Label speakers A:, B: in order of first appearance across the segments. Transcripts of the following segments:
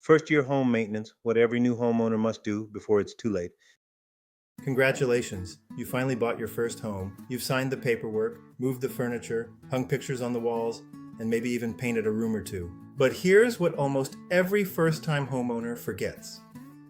A: First year home maintenance, what every new homeowner must do before it's too late.
B: Congratulations, you finally bought your first home. You've signed the paperwork, moved the furniture, hung pictures on the walls, and maybe even painted a room or two. But here's what almost every first-time homeowner forgets.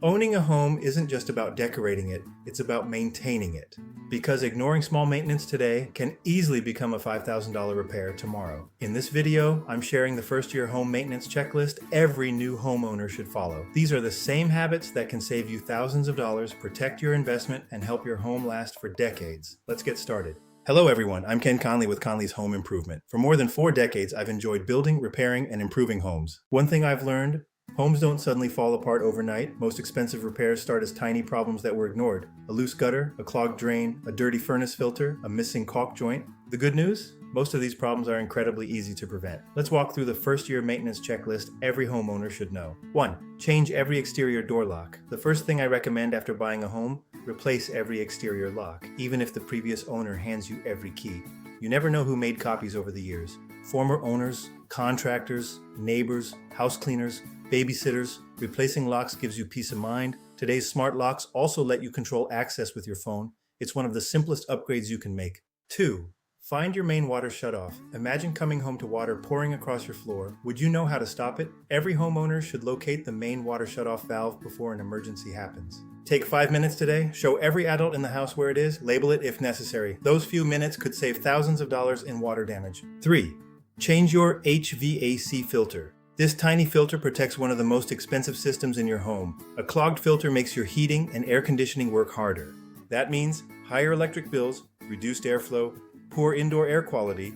B: Owning a home isn't just about decorating it, it's about maintaining it. Because ignoring small maintenance today can easily become a $5,000 repair tomorrow. In this video, I'm sharing the first-year home maintenance checklist every new homeowner should follow. These are the same habits that can save you thousands of dollars, protect your investment, and help your home last for decades. Let's get started. Hello everyone, I'm Ken Conley with Conley's Home Improvement. For more than 4 decades, I've enjoyed building, repairing, and improving homes. One thing I've learned: homes don't suddenly fall apart overnight. Most expensive repairs start as tiny problems that were ignored. A loose gutter, a clogged drain, a dirty furnace filter, a missing caulk joint. The good news? Most of these problems are incredibly easy to prevent. Let's walk through the first year maintenance checklist every homeowner should know. 1. Change every exterior door lock. The first thing I recommend after buying a home: replace every exterior lock, even if the previous owner hands you every key. You never know who made copies over the years. Former owners, contractors, neighbors, house cleaners, babysitters. Replacing locks gives you peace of mind. Today's smart locks also let you control access with your phone. It's one of the simplest upgrades you can make. 2. Find your main water shutoff. Imagine coming home to water pouring across your floor. Would you know how to stop it? Every homeowner should locate the main water shutoff valve before an emergency happens. Take 5 minutes today, show every adult in the house where it is, label it if necessary. Those few minutes could save thousands of dollars in water damage. 3. Change your HVAC filter. This tiny filter protects one of the most expensive systems in your home. A clogged filter makes your heating and air conditioning work harder. That means higher electric bills, reduced airflow, poor indoor air quality,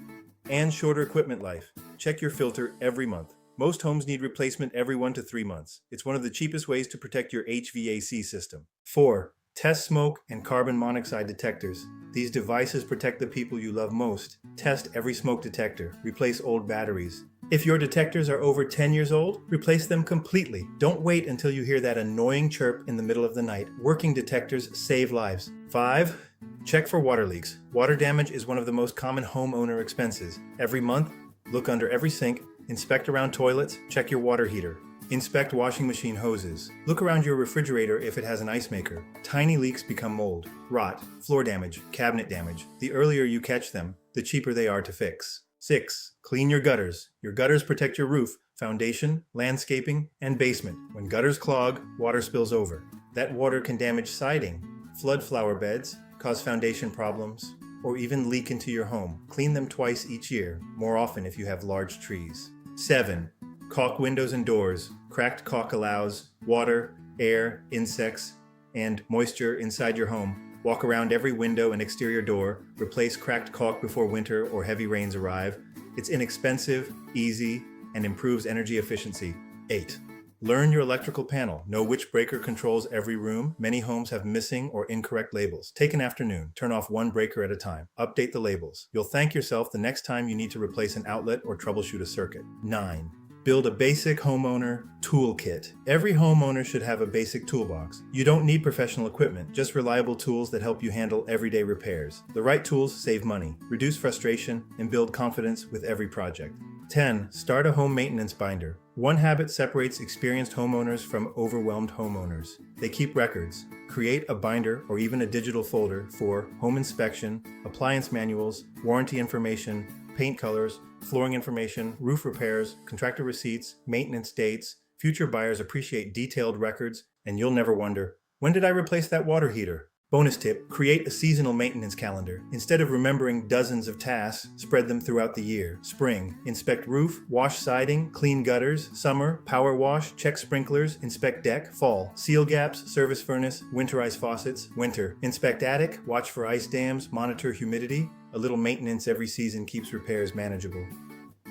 B: and shorter equipment life. Check your filter every month. Most homes need replacement every 1 to 3 months. It's one of the cheapest ways to protect your HVAC system. 4. Test smoke and carbon monoxide detectors. These devices protect the people you love most. Test every smoke detector. Replace old batteries. If your detectors are over 10 years old, replace them completely. Don't wait until you hear that annoying chirp in the middle of the night. Working detectors save lives. 5. Check for water leaks. Water damage is one of the most common homeowner expenses. Every month, look under every sink, inspect around toilets, check your water heater. Inspect washing machine hoses. Look around your refrigerator if it has an ice maker. Tiny leaks become mold, rot, floor damage, cabinet damage. The earlier you catch them, the cheaper they are to fix. 6. Clean your gutters. Your gutters protect your roof, foundation, landscaping, and basement. When gutters clog, water spills over. That water can damage siding, flood flower beds, cause foundation problems, or even leak into your home. Clean them twice each year, more often if you have large trees. 7. Caulk windows and doors. Cracked caulk allows water, air, insects, and moisture inside your home. Walk around every window and exterior door. Replace cracked caulk before winter or heavy rains arrive. It's inexpensive, easy, and improves energy efficiency. 8. Learn your electrical panel. Know which breaker controls every room. Many homes have missing or incorrect labels. Take an afternoon. Turn off one breaker at a time. Update the labels. You'll thank yourself the next time you need to replace an outlet or troubleshoot a circuit. 9. Build a basic homeowner toolkit. Every homeowner should have a basic toolbox. You don't need professional equipment, just reliable tools that help you handle everyday repairs. The right tools save money, reduce frustration, and build confidence with every project. 10. Start a home maintenance binder. One habit separates experienced homeowners from overwhelmed homeowners. They keep records. Create a binder or even a digital folder for home inspection, appliance manuals, warranty information, paint colors, flooring information, roof repairs, contractor receipts, maintenance dates. Future buyers appreciate detailed records, and you'll never wonder, when did I replace that water heater? Bonus tip: create a seasonal maintenance calendar. Instead of remembering dozens of tasks, spread them throughout the year. Spring: inspect roof, wash siding, clean gutters. Summer: power wash, check sprinklers, inspect deck. Fall: seal gaps, service furnace, winterize faucets. Winter: inspect attic, watch for ice dams, monitor humidity. A little maintenance every season keeps repairs manageable.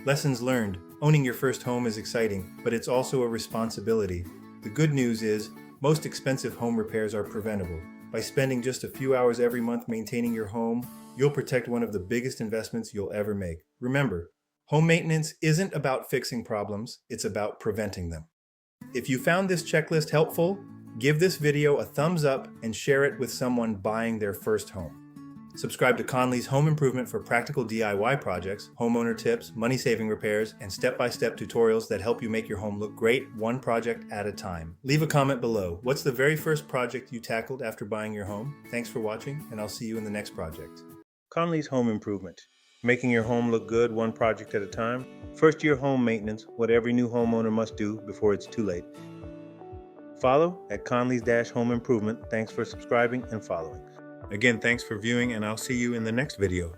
B: Lessons learned: owning your first home is exciting, but it's also a responsibility. The good news is, most expensive home repairs are preventable. By spending just a few hours every month maintaining your home, you'll protect one of the biggest investments you'll ever make. Remember, home maintenance isn't about fixing problems, it's about preventing them. If you found this checklist helpful, give this video a thumbs up and share it with someone buying their first home. Subscribe to Conley's Home Improvement for practical DIY projects, homeowner tips, money-saving repairs, and step-by-step tutorials that help you make your home look great one project at a time. Leave a comment below. What's the very first project you tackled after buying your home? Thanks for watching, and I'll see you in the next project.
A: Conley's Home Improvement. Making your home look good one project at a time. First year home maintenance, what every new homeowner must do before it's too late. Follow at Conleys-Home Improvement. Thanks for subscribing and following. Again, thanks for viewing, and I'll see you in the next video.